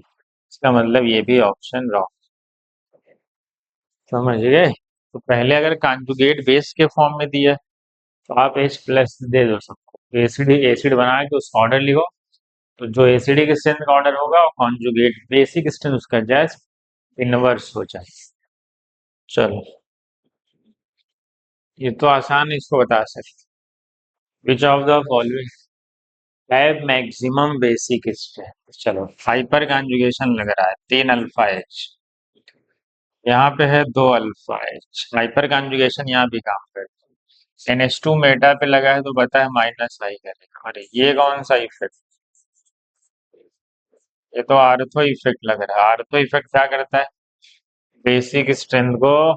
इसका मतलब ये भी ऑप्शन रॉन्ग। समझ गए। तो पहले अगर कॉन्जुगेट बेस के फॉर्म में दिया है, तो आप H प्लस दे दो सबको, एसिड एसिड बना के उसका ऑर्डर लिखो। तो जो एसिडिक स्ट्रेंथ का ऑर्डर होगा वो कॉन्जुगेट बेसिक स्ट्रेंथ उसका जस्ट इनवर्स हो जाए। चलो ये तो आसान है, इसको बता सकते। Which of the following have maximum basic strength. चलो हाइपर कॉन्जुगेशन लग रहा है, 3 अल्फा H, यहाँ पे है 2 अल्फा H, हाइपर कॉन्जुगेशन यहाँ भी काम करता है। NH2 मेटा पे लगा है तो बता है माइनस आई करेगा। अरे ये कौन सा इफेक्ट, ये तो आर्थो इफेक्ट लग रहा है। आर्थो इफेक्ट क्या करता है, बेसिक स्ट्रेंथ को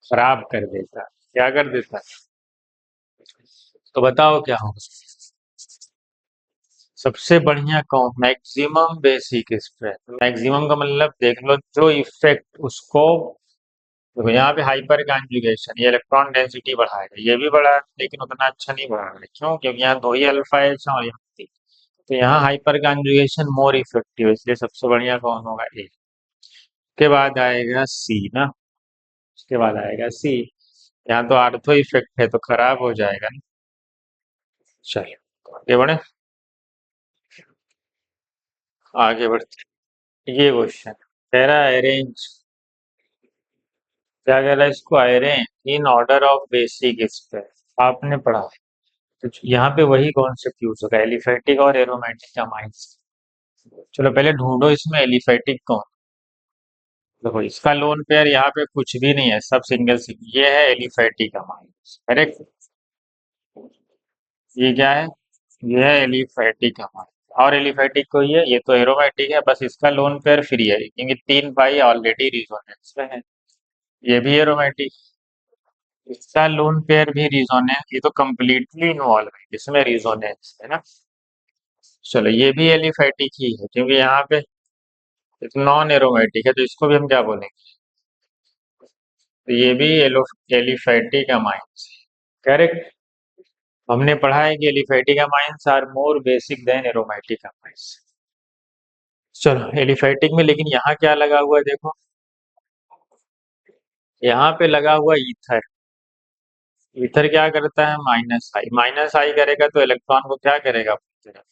खराब कर देता है। क्या कर देता है, तो बताओ क्या होगा। सबसे बढ़िया कौन, मैक्सिमम बेसिक स्ट्रेंथ। मैक्सिमम का मतलब देख लो जो इफेक्ट उसको, देखो यहाँ पे हाइपर कॉन्जुगेशन ये इलेक्ट्रॉन डेंसिटी बढ़ाएगा, ये भी बढ़ा लेकिन उतना अच्छा नहीं बढ़ाएगा, क्यों, क्योंकि यहाँ 2 ही अल्फा H है और यहाँ 3। तो यहाँ हाइपर कॉन्जुगेशन मोर इफेक्टिव है, इसलिए सबसे बढ़िया कौन होगा, A। उसके बाद आएगा C ना, उसके बाद आएगा C। यहाँ तो आर्थो इफेक्ट है तो खराब हो जाएगा ना। चलिए आगे बढ़े, आगे बढ़ते। ये क्वेश्चन कह रहा है अरेंज, क्या कह रहा है इसको, arrange in order of basic strength. आपने पढ़ा है तो यहाँ पे वही कॉन्सेप्ट यूज होगा, एलिफेटिक और एरोमेटिक अमाइंस। चलो पहले ढूंढो इसमें एलिफेटिक कौन। देखो इसका लोन पेयर यहाँ पे कुछ भी नहीं है, सब सिंगल सिंगल, ये है एलिफेटिक अमाइंस, करेक्ट। ये क्या है, ये है एलिफेटिक अमाइंस, और एलिफेटिक को ये तो एरोमेटिक है, बस इसका लोन पेयर फ्री है क्योंकि 3 पाई ऑलरेडी रिजोनेंस में है। ये भी एरोमेटिक, इसका लोन पेयर भी रिजोनेंस, ये तो कंप्लीटली इन्वॉल्व है इसमें रिजोनेंस है ना। चलो ये भी एलिफेटिक ही है क्योंकि यहाँ पे नॉन एरोमेटिक है, तो इसको भी हम क्या बोलेंगे, तो ये भी एलिफेटिक अमाइंस, करेक्ट। हमने पढ़ा है कि aliphatic amines are more basic than aromatic amines. चलो एलिफेटिक में लेकिन यहाँ क्या लगा हुआ है देखो, यहाँ पे लगा हुआ ईथर। ईथर क्या करता है, माइनस आई, माइनस आई करेगा तो इलेक्ट्रॉन को क्या करेगा अपनी तरफ,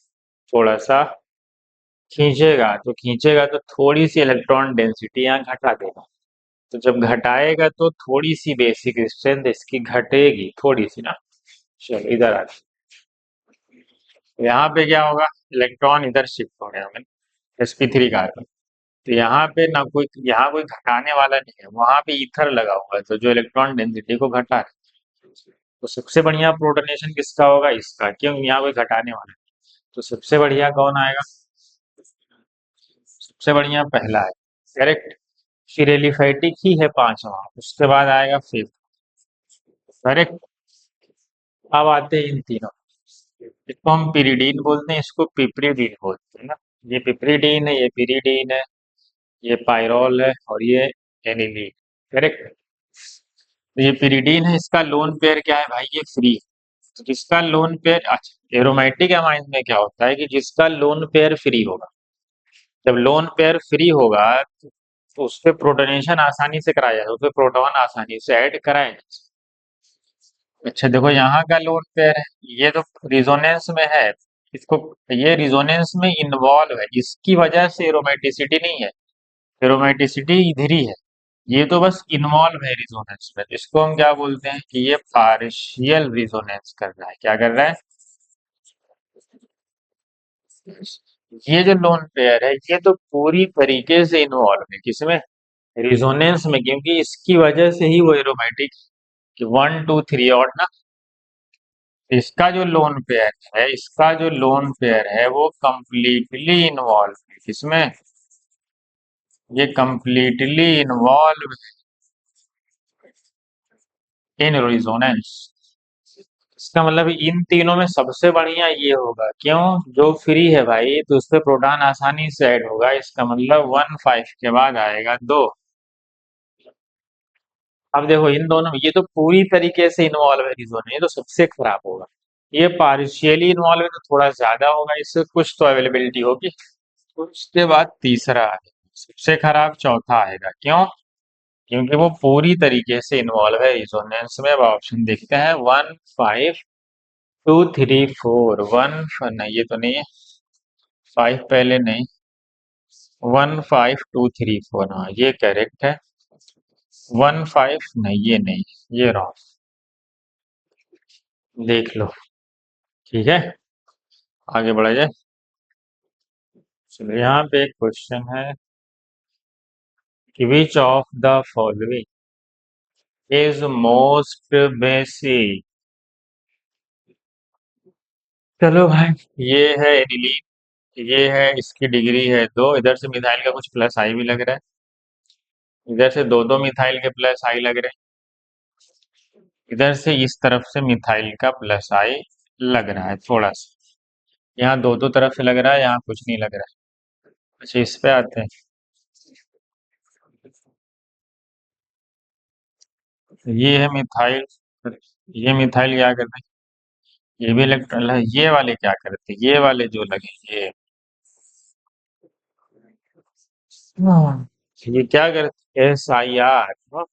थोड़ा सा खींचेगा तो थोड़ी सी इलेक्ट्रॉन डेंसिटी यहाँ घटा देगा। तो जब घटाएगा तो थोड़ी सी बेसिक स्ट्रेंथ इसकी घटेगी थोड़ी सी ना। चलो इधर आ, यहाँ पे क्या होगा, इलेक्ट्रॉन इधर शिफ्ट हो रहे होंगे, sp3 कार्बन। तो यहाँ पे ना कोई, यहाँ कोई घटाने वाला नहीं है, वहां पे ईथर लगा हुआ है तो जो इलेक्ट्रॉन डेंसिटी को घटा रहा है। तो सबसे बढ़िया प्रोटोनेशन किसका होगा, इसका, क्यों, यहाँ कोई घटाने वाला नहीं। तो सबसे बढ़िया कौन आएगा, सबसे बढ़िया पहला है, करेक्ट। फिर एलिफेटिक ही है पांचवा, उसके बाद आएगा फिफ्थ, करेक्ट। अब आते हैं इन तीनों, इसको हम पिरिडीन बोलते हैं, इसको पिपरीडीन बोलते हैं ना। ये पिपरीडीन है, ये पिरिडीन है, ये पायरोल है और ये एनिलीन, करेक्ट। तो ये पिरिडीन है, इसका लोन पेयर क्या है भाई, ये फ्री। तो जिसका लोन पेयर, अच्छा, एरोमेटिक अमाइन में क्या होता है कि जिसका लोन पेयर फ्री होगा, जब लोन पेयर फ्री होगा तो उस पे प्रोटोनेशन आसानी से कराया जाए, उस पे प्रोटॉन आसानी से ऐड कराया जा सकता है। अच्छा देखो यहाँ का लोन पेयर है, ये तो रिजोनेंस में है, इसको, ये रिजोनेंस में इन्वॉल्व है, इसकी वजह से एरोमेटिसिटी नहीं है, एरोमेटिसिटी इधर ही है। ये तो बस इन्वॉल्व है रिजोनेंस में, इसको हम क्या बोलते हैं कि ये पार्शियल रिजोनेंस कर रहा है, क्या कर रहा है, ये जो लोन पेयर है ये तो पूरी तरीके से इन्वॉल्व है किसमें, रिजोनेंस में, क्योंकि इसकी वजह से ही वो एरोमेटिक, वन टू थ्री और ना, इसका जो लोन पेयर है, इसका जो लोन पेयर है वो कंप्लीटली इन्वॉल्व है किसमें, ये कंप्लीटली इन्वॉल्व इन रिजोनेंस। इसका मतलब इन तीनों में सबसे बढ़िया ये होगा, क्यों, जो फ्री है भाई तो उस पे प्रोटॉन आसानी से ऐड होगा, इसका मतलब 1 5 के बाद आएगा 2। अब देखो इन दोनों में ये तो पूरी तरीके से इन्वॉल्व है रिजोनेंस, ये तो सबसे खराब होगा। ये पार्शियली इन्वॉल्व है तो थोड़ा ज्यादा होगा, इससे कुछ तो अवेलेबिलिटी होगी। तो उसके बाद तीसरा आएगा, सबसे खराब चौथा आएगा, क्यों, क्योंकि वो पूरी तरीके से इन्वॉल्व है रिजोनेंस में। अब ऑप्शन देखते हैं, 1 5 2 3 4, नहीं ये तो नहीं है, 5 पहले नहीं, 1 5 2 3 4, हाँ ये करेक्ट है। 1 5 नहीं, ये नहीं, ये रॉन्ग, देख लो, ठीक है, आगे बढ़ा जाए। चलो यहाँ पे एक क्वेश्चन है कि which of the following is most basic. चलो भाई, ये है एनिलीन, ये है, इसकी डिग्री है 2, इधर से मिथाइल का कुछ प्लस आई भी लग रहा है, इधर से दो दो मिथाइल के प्लस आई लग रहे हैं, इधर से इस तरफ से मिथाइल का प्लस आई लग रहा है थोड़ा सा, यहाँ दो दो तरफ से लग रहा है, यहाँ कुछ नहीं लग रहा है। अच्छा इस पे आते हैं, ये है मिथाइल, ये मिथाइल क्या करते हैं, ये भी इलेक्ट्रॉन, ये वाले क्या करते हैं, ये वाले जो लगे ये, हाँ, ये क्या करते हैं, SIR,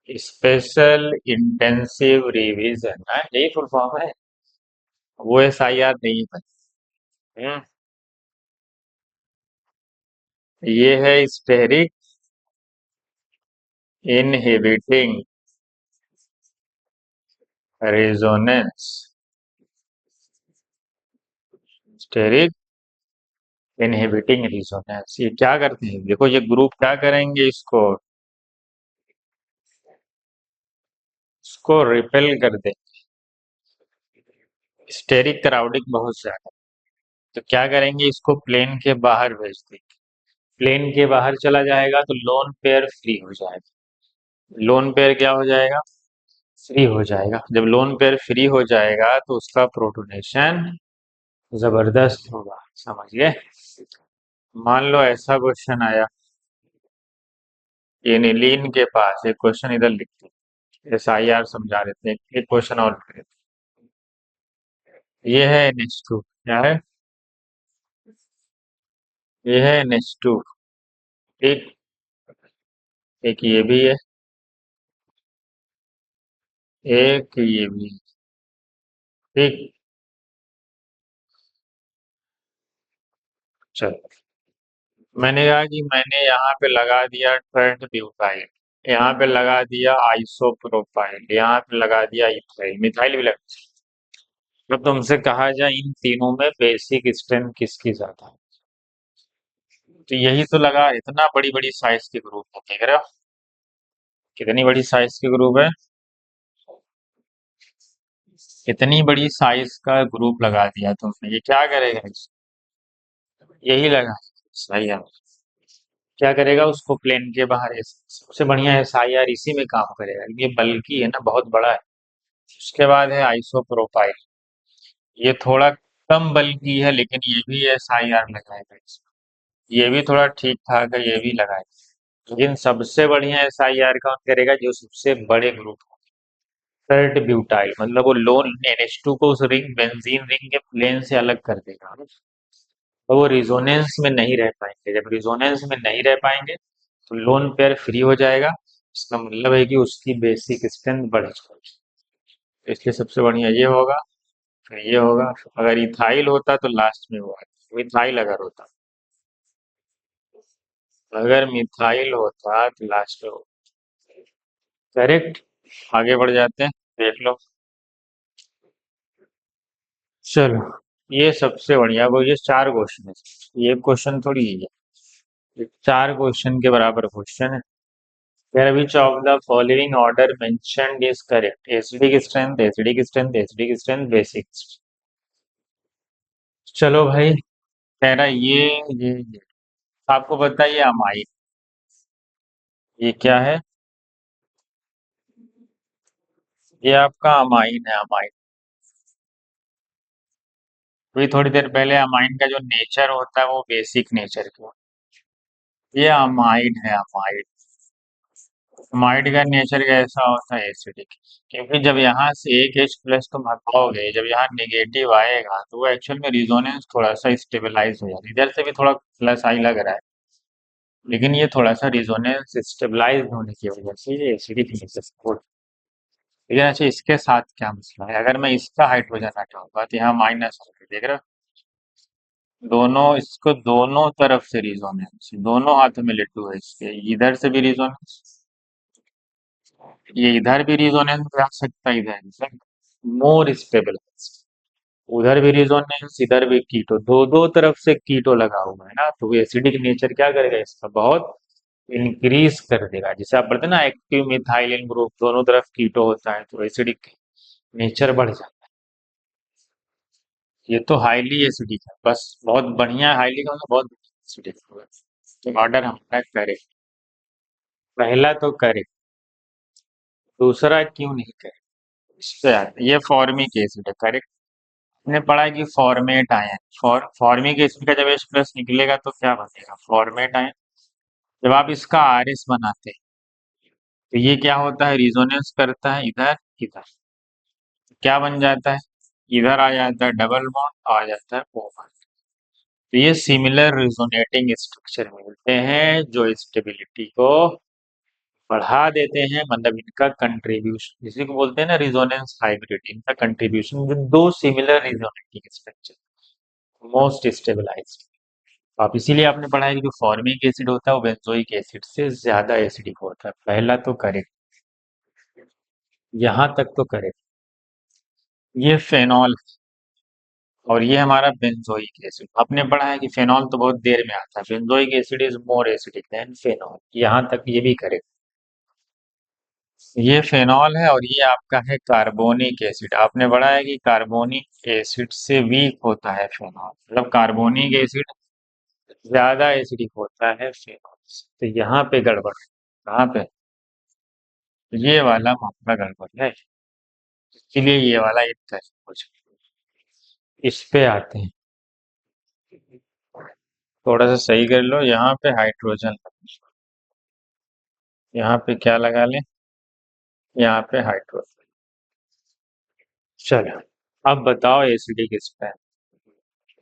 स्पेशल इंटेंसिव रिवीजन है, यही फुल फॉर्म है, वो SIR नहीं है। हम्म, ये है steric inhibiting resonance, steric inhibiting resonance, ये क्या करते हैं, देखो ये ग्रुप क्या करेंगे, इसको रिपेल कर दे, स्टेरिक क्राउडिंग बहुत ज्यादा, तो क्या करेंगे, इसको प्लेन के बाहर भेज देंगे, प्लेन के बाहर चला जाएगा तो लोन पेयर फ्री हो जाएगा, लोन पेयर क्या हो जाएगा, फ्री हो जाएगा। जब लोन पेयर फ्री हो जाएगा तो उसका प्रोटोनेशन जबरदस्त होगा, समझ गए। मान लो ऐसा क्वेश्चन आया, एनिलीन के पास एक क्वेश्चन इधर लिखते हैं, SIR समझा देते हैं, एक क्वेश्चन और लिख देते हैं। ये है NH2, क्या है, ये है NH2, एक, एक ये भी है, एक ये भी है, ठीक। चलो, मैंने कहा कि मैंने यहाँ पे लगा दिया ट्रेंड ब्यूटाइल, यहाँ पे लगा दिया आइसोप्रोपाइल, यहाँ पे लगा दिया इथाइल, मिथाइल भी लगा। तो तुमसे कहा जाए इन तीनों में बेसिक स्ट्रेंथ किसकी ज्यादा है, तो यही तो लगा, इतना बड़ी बड़ी साइज के ग्रुप है, देख रहे हो कितनी बड़ी साइज के ग्रुप है, इतनी बड़ी साइज का ग्रुप लगा दिया तुमने, ये क्या करेगा यही लगा, सही है, क्या करेगा उसको प्लेन के बाहर सबसे बढ़िया एसआईआर इसी में काम करेगा, ये बल्कि है ना, बहुत बड़ा है। उसके बाद है आइसोप्रोपाइल, ये थोड़ा कम बल्कि है लेकिन ये भी एसआईआर लगाएगा इसमें। ये भी थोड़ा ठीक ठाक है, ये भी लगाएगा, लेकिन सबसे बढ़िया एसआईआर कौन करेगा, जो सबसे बड़े ग्रुप, थर्ड ब्यूटाइल, मतलब वो लोन NH2 को उस रिंग बेंजीन रिंग के प्लेन से अलग कर देगा, तो वो रिजोनेंस में नहीं रह पाएंगे, जब रिजोनेंस में नहीं रह पाएंगे तो लोन पेयर फ्री हो जाएगा, इसका मतलब है कि उसकी बेसिक स्ट्रेंथ बढ़ जाएगी, तो इसलिए सबसे बढ़िया ये होगा, फिर ये होगा। अगर इथाइल होता तो लास्ट में हुआ, मिथाइल अगर होता, अगर मिथाइल होता तो लास्ट में होता, करेक्ट। आगे बढ़ जाते हैं, देख लो, चलो, ये सबसे बढ़िया वो, ये चार क्वेश्चन है, ये क्वेश्चन थोड़ी है, ये चार क्वेश्चन के बराबर क्वेश्चन है। Where which of the following order mentioned is correct? Acidic strength, acidic strength, acidic strength, basic. चलो भाई, कह रहा है ये आपको पता है ये अमाइन, ये क्या है, ये आपका अमाइन है, अमाइन। अभी थोड़ी देर पहले अमाइन का जो नेचर होता है वो बेसिक नेचर का, ये अमाइन है, अमाइन। अमाइड का नेचर कैसा होता है, एसिडिक, क्योंकि जब यहाँ से एक H प्लस तुम हटाओगे, जब यहाँ नेगेटिव आएगा तो वो एक्चुअल में रिजोनेंस थोड़ा सा स्टेबलाइज हो जाता है, इधर से भी थोड़ा प्लस आई लग रहा है, लेकिन ये थोड़ा सा रिजोनेंस स्टेबलाइज होने की वजह से ये एसिडिक नेचर सपोर्ट। लेकिन अच्छा, इसके साथ क्या मसला है, अगर मैं इसका हाइड्रोजन हटाऊंगा तो यहाँ माइनस होगा, देख रहे हो, दोनों इसको दोनों तरफ से रिजोनेंस, दोनों हाथों में लड्डू है इसके, इधर से भी रिजोनेंस, ये इधर भी रिजोनेंस आ सकता है, इधर मोर स्टेबल, उधर भी रिजोनेंस, इधर भी कीटो, दो दो तरफ से कीटो लगा हुआ है ना, तो एसिडिक नेचर क्या करेगा इसका, बहुत इंक्रीज कर देगा। जैसे आप बोलते हैं ना एक्टिव मिथाइलिन ग्रुप, दोनों तरफ कीटो होता है तो एसिडिक नेचर बढ़ जाता है। ये तो हाईली एसिडिक है, बस बहुत बढ़िया, हाईली का मतलब बहुत एसिडिक होगा। तो ऑर्डर हमारा करेक्ट, पहला तो करेक्ट, दूसरा क्यों नहीं करेक्ट, इस पे आते हैं। ये फॉर्मिक एसिड है, करेक्ट। हमने पढ़ा है कि फॉर्मेट आयन, फॉर्मिक एसिड का जब H प्लस निकलेगा तो क्या बनेगा, फॉर्मेट आयन। जब आप इसका RS बनाते हैं तो ये क्या होता है, रिजोनेंस करता है इधर इधर, क्या बन जाता है, इधर आ जाता है डबल बॉन्ड, आ जाता है O बॉन्ड। तो ये सिमिलर रिजोनेटिंग स्ट्रक्चर मिलते हैं जो स्टेबिलिटी को बढ़ा देते हैं, मतलब इनका कंट्रीब्यूशन, इसी को बोलते हैं ना रिजोनेंस हाइब्रिड, इनका कंट्रीब्यूशन जो दो similar resonating structure most stabilized. आप इसीलिए आपने पढ़ा है कि जो फॉर्मिक एसिड होता है वो बेंजोइक एसिड से ज्यादा एसिडिक होता है, पहला तो करेक्ट, यहाँ तक तो करेक्ट। ये फेनॉल और ये हमारा बेंजोइक एसिड, आपने पढ़ा है कि फेनॉल तो बहुत देर में आता है, benzoic acid is more acidic then phenol, यहाँ तक ये भी करेक्ट। ये फेनॉल है और ये आपका है कार्बोनिक एसिड, आपने पढ़ा है कि कार्बोनिक एसिड से वीक होता है फेनॉल, मतलब कार्बोनिक एसिड ज्यादा एसिडिक होता है फेनॉल से। तो यहाँ पे गड़बड़ है, कहाँ पे, ये वाला मामला गड़बड़ है, इसलिए ये वाला एक तरह कुछ, इस पे आते हैं, थोड़ा सा सही कर लो, यहाँ पे हाइड्रोजन, यहाँ पे क्या लगा लें, यहाँ पे हाइड्रोजन। चलो, अब बताओ एसिडिक स्ट्रेंथ,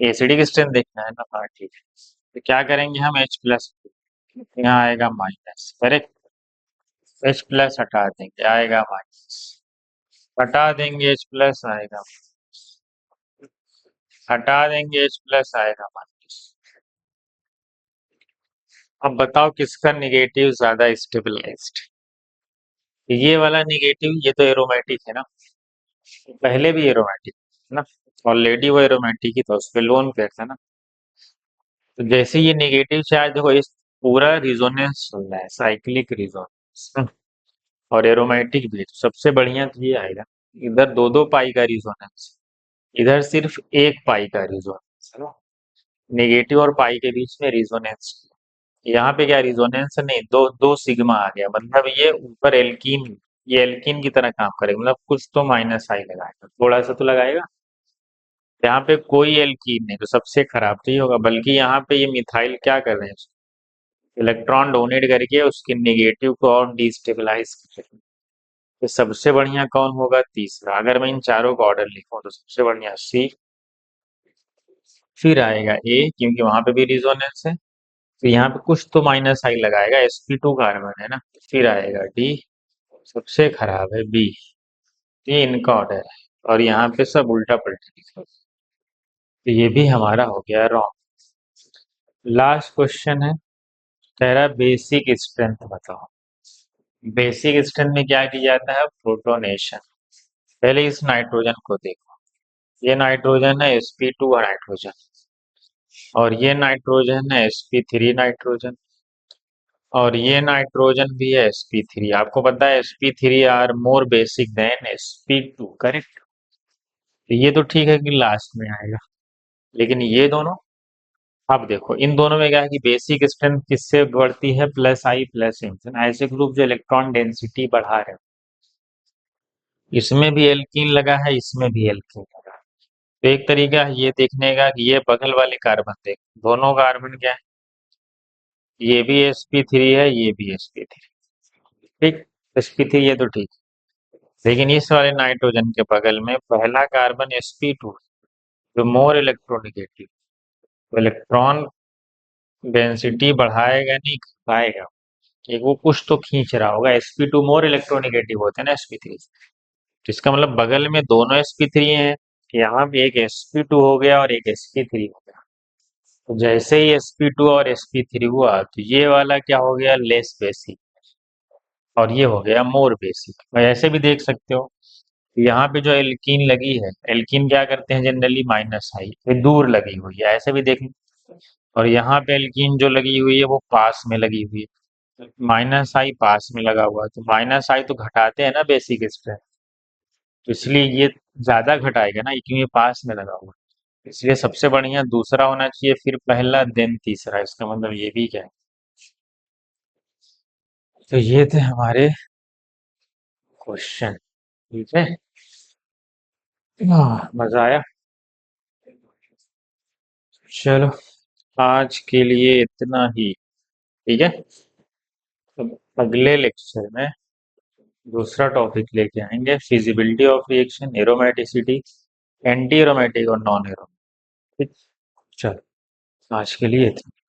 एसिडिक स्ट्रेंथ देखना है ना, हाँ ठीक है, तो क्या करेंगे हम H प्लस, यहाँ आएगा माइनस, करेक्ट, H प्लस हटा देंगे आएगा माइनस, हटा देंगे H प्लस आएगा, हटा देंगे H प्लस आएगा माइनस, अब बताओ किसका निगेटिव ज्यादा स्टेबलाइज्ड। ये वाला निगेटिव, ये तो एरोमेटिक है ना, पहले भी एरोमेटिक है ना, ऑलरेडी वो एरोमेटिक ही था, उस पर लोन पेयर था ना। तो जैसे ये निगेटिव चार्ज देखो, इस पूरा रिजोनेंस चल रहा है, साइक्लिक रिजोनेंस, और एरोमेटिक भी, तो सबसे बढ़िया तो ये आएगा। इधर दो दो पाई का रिजोनेंस, इधर सिर्फ एक पाई का रिजोनेंस है ना, नेगेटिव और पाई के बीच में रिजोनेंस। यहाँ पे क्या रिजोनेंस नहीं, दो दो सिग्मा आ गया, मतलब ये ऊपर एल्कीन, ये एल्कीन की तरह काम करेगा, मतलब कुछ तो माइनस आई लगाएगा, थोड़ा सा तो लगाएगा। यहाँ पे कोई एल्कीन नहीं, तो सबसे खराब तो ये होगा, बल्कि यहाँ पे ये मिथाइल क्या कर रहे हैं, इलेक्ट्रॉन डोनेट करके उसके नेगेटिव को और डिस्टेबलाइज कर रहे हैं। तो सबसे बढ़िया कौन होगा, तीसरा। अगर मैं इन चारों का ऑर्डर लिखूं तो सबसे बढ़िया सी, फिर आएगा ए, क्योंकि वहां पे भी रिजोनेंस है, तो यहाँ पे कुछ तो माइनस आई लगाएगा, sp2 कार्बन है ना, फिर आएगा डी, सबसे खराब है बी। ये इनका ऑर्डर है, और यहाँ पे सब उल्टा पलटा लिखा, तो ये भी हमारा हो गया रॉन्ग। लास्ट क्वेश्चन है, कह रहा है बेसिक स्ट्रेंथ बताओ। बेसिक स्ट्रेंथ में क्या किया जाता है, प्रोटोनेशन। पहले इस नाइट्रोजन को देखो, ये नाइट्रोजन है sp2 नाइट्रोजन, और ये नाइट्रोजन है sp3 नाइट्रोजन, और ये नाइट्रोजन भी है sp3। आपको पता है sp3 are more basic than sp2, correct. ये तो ठीक है कि लास्ट में आएगा, लेकिन ये दोनों, अब देखो इन दोनों में क्या है कि बेसिक स्ट्रेंथ किससे बढ़ती है, प्लस आई प्लस एम। ऐसे ग्रुप जो इलेक्ट्रॉन डेंसिटी बढ़ा रहे हैं, इसमें भी एल्कीन लगा है, इसमें भी एल्कीन लगा है। तो एक तरीका है ये देखने का कि ये बगल वाले कार्बन देख, दोनों कार्बन क्या है, ये भी sp3 है, ये भी sp3, ठीक। sp3 ये तो ठीक, लेकिन इस वाले नाइट्रोजन के बगल में पहला कार्बन sp2, जो मोर इलेक्ट्रोनिगेटिव, तो इलेक्ट्रॉन डेंसिटी बढ़ाएगा नहीं घटाएगा, एक वो कुछ तो खींच रहा होगा। sp2 मोर इलेक्ट्रोनिगेटिव होते हैं ना sp3, तो इसका मतलब बगल में दोनों sp3 हैं, यहाँ पे एक sp2 हो गया और एक sp3 हो गया। तो जैसे ही sp2 और sp3 हुआ, तो ये वाला क्या हो गया, लेस बेसिक, और ये हो गया मोर बेसिक। और ऐसे भी देख सकते हो, यहाँ पे जो एल्कीन लगी है, एल्कीन क्या करते हैं जनरली, माइनस आई, ये दूर लगी हुई है, ऐसे भी देख। और यहाँ पे एल्कीन जो लगी हुई है वो पास में लगी हुई है, माइनस आई पास में लगा हुआ है, तो माइनस आई तो घटाते हैं ना बेसिक स्ट्रेंथ, तो इसलिए ये ज्यादा घटाएगा ना, क्योंकि ये पास में लगा हुआ है। इसलिए सबसे बढ़िया दूसरा होना चाहिए, फिर पहला देन तीसरा, इसका मतलब ये भी क्या है। तो ये थे हमारे क्वेश्चन, ठीक है। मजा आया। चलो, आज के लिए इतना ही, ठीक है। अब अगले लेक्चर में दूसरा टॉपिक लेके आएंगे, feasibility of reaction, aromaticity, anti aromatic और नॉन एरोमेटिक। चलो, आज के लिए इतना।